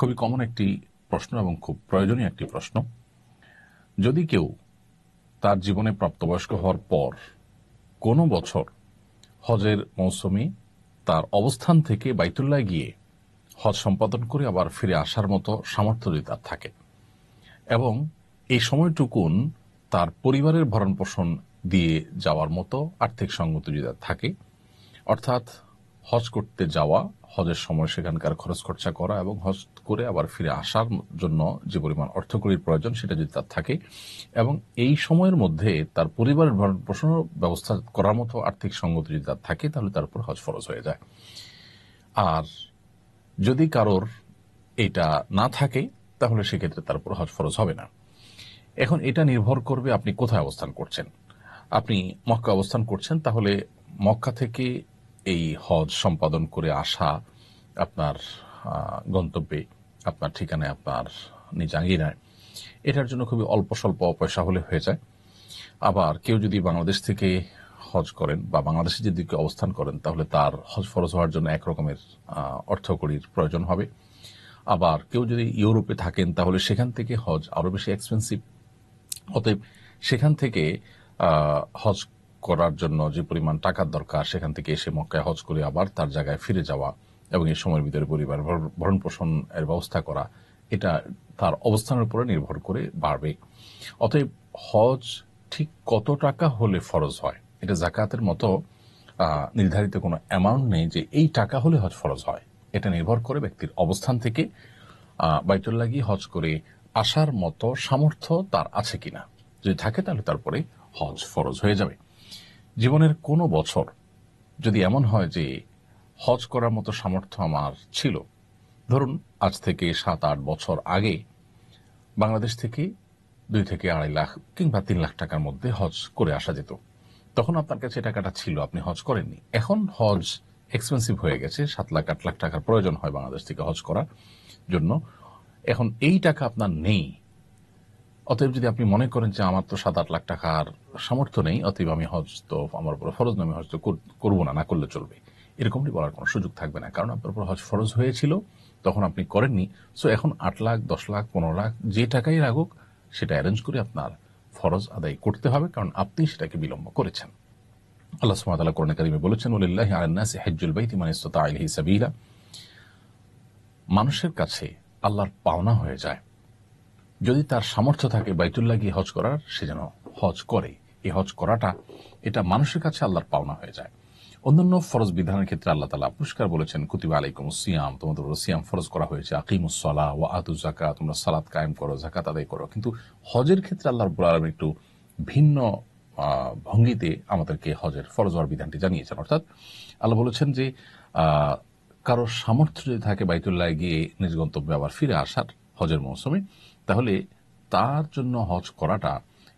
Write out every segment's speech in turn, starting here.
খুবই কমন একটি প্রশ্ন এবং খুব প্রয়োজনীয় একটি প্রশ্ন। যদি কেউ তার জীবনে প্রাপ্তবয়স্ক হওয়ার পর কোনো বছর হজের মৌসুমে তার অবস্থান থেকে বাইতুল্লাহ গিয়ে হজ সম্পাদন করে আবার ফিরে আসার মতো সামর্থ্য যদি তার থাকে এবং এই সময়টুকুন তার পরিবারের ভরণ পোষণ দিয়ে যাওয়ার মতো আর্থিক সঙ্গতি যদি তার থাকে, অর্থাৎ হজ করতে যাওয়া, হজের সময় সেখানকার খরচ খরচা করা এবং হজ করে আবার ফিরে আসার জন্য যে পরিমাণ অর্থকরীর প্রয়োজন সেটা যদি তার থাকে এবং এই সময়ের মধ্যে তার পরিবারের ভরণ পোষণের ব্যবস্থা করার মতো আর্থিক সঙ্গতি যদি তার থাকে, তাহলে তার উপর হজ ফরজ হয়ে যায়। আর যদি কারোর এটা না থাকে তাহলে সেক্ষেত্রে তার উপর হজ ফরজ হবে না। এখন এটা নির্ভর করবে আপনি কোথায় অবস্থান করছেন। আপনি মক্কা অবস্থান করছেন, তাহলে মক্কা থেকে এই হজ সম্পাদন করে আসা আপনার গন্তব্যে, আপনার ঠিকানায়, আপনার নিজ আঙ্গিনায়, এটার জন্য খুবই অল্প স্বল্প পয়সা হলে হয়ে যায়। আবার কেউ যদি বাংলাদেশ থেকে হজ করেন বা বাংলাদেশে যদি কেউ অবস্থান করেন, তাহলে তার হজ ফরজ হওয়ার জন্য একরকমের অর্থকরীর প্রয়োজন হবে। আবার কেউ যদি ইউরোপে থাকেন, তাহলে সেখান থেকে হজ আরো বেশি এক্সপেন্সিভ। অতএব সেখান থেকে হজ করার জন্য যে পরিমাণ টাকার দরকার, সেখান থেকে এসে মক্কায় হজ করে আবার তার জায়গায় ফিরে যাওয়া এবং এই সময়ের ভিতরে পরিবার ভরণ পোষণ এর ব্যবস্থা করা, এটা তার অবস্থানের উপরে নির্ভর করে বাড়বে। অতএব হজ ঠিক কত টাকা হলে ফরজ হয়, এটা যাকাতের মতো নির্ধারিত কোনো অ্যামাউন্ট নেই যে এই টাকা হলে হজ ফরজ হয়। এটা নির্ভর করে ব্যক্তির অবস্থান থেকে বাইতুল্লাহ গিয়ে হজ করে আসার মতো সামর্থ্য তার আছে কিনা। যদি থাকে তাহলে তারপরে হজ ফরজ হয়ে যাবে। জীবনের কোনো বছর যদি এমন হয় যে হজ করার মতো সামর্থ্য আমার ছিল, ধরুন আজ থেকে 7-8 বছর আগে বাংলাদেশ থেকে 2 থেকে 2.5 লাখ কিংবা 3 লাখ টাকার মধ্যে হজ করে আসা যেত, তখন আপনার কাছে টাকাটা ছিল, আপনি হজ করেননি। এখন হজ এক্সপেন্সিভ হয়ে গেছে, 7 লাখ 8 লাখ টাকার প্রয়োজন হয় বাংলাদেশ থেকে হজ করার জন্য। এখন এই টাকা আপনার নেই। অতএব যদি আপনি মনে করেন যে আমার তো 7-8 লাখ টাকার সামর্থ্য নেই, অতএব আমি হজ তো আমার উপর ফরজ নয়, আমি হজ তো করবো না, না করলে চলবে, এরকমটি বলার কোনো সুযোগ থাকবে না। কারণ আপনার উপর হজ ফরজ হয়েছিল, তখন আপনি করেননি। সো এখন 8 লাখ, 10 লাখ, 15 লাখ যে টাকাই লাগুক, সেটা অ্যারেঞ্জ করে আপনার ফরজ আদায় করতে হবে, কারণ আপনি সেটাকে বিলম্ব করেছেন। আল্লাহ সুবহানাহু ওয়া তাআলা কোরআনে কারিমে বলেছেন, ওয়ালিল্লাহি আলান নাসি হজ্জুল বাইতি মান ইসতাতা ইলাইহি সাবিলা। মানুষের কাছে আল্লাহর পাওনা হয়ে যায়, যদি তার সামর্থ্য থাকে বাইতুল্লাহ গিয়ে হজ করার, সে যেন হজ করে। এই হজ করাটা এটা মানুষের কাছে আল্লাহর পাওনা হয়ে যায়। অন্যান্য ফরজ বিধানের ক্ষেত্রে আল্লাহ তাআলা পুরস্কার বলেছেন, কুতিবা আলাইকুমুস সিয়াম, তোমাদের উপর সিয়াম ফরজ করা হয়েছে, আকিমুস সালাহ ওয়া আতুজ যাকাত, তোমরা সালাত কায়েম করো, যাকাত আদায় করো। কিন্তু হজের ক্ষেত্রে আল্লাহ রাব্বুল আলামিন একটু ভিন্ন ভঙ্গিতে আমাদেরকে হজের ফরজ হওয়ার বিধানটি জানিয়েছেন। অর্থাৎ আল্লাহ বলেছেন যে কারো সামর্থ্য যদি থাকে বাইতুল্লাহ গিয়ে নিজ গন্তব্যে আবার ফিরে আসার হজের মৌসুমে, তাহলে তার জন্য হজ করাটা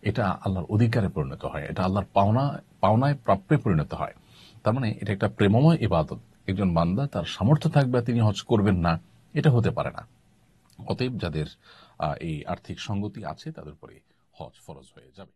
এটা আল্লাহর অধিকারে পরিণত হয়, এটা আল্লাহর পাওনায় প্রাপ্যে পরিণত হয়। তার মানে এটা একটা প্রেমময় ইবাদত। একজন বান্দা তার সামর্থ্য থাকবে তিনি হজ করবেন না, এটা হতে পারে না। অতএব যাদের এই আর্থিক সঙ্গতি আছে তাদের উপরে হজ ফরজ হয়ে যাবে।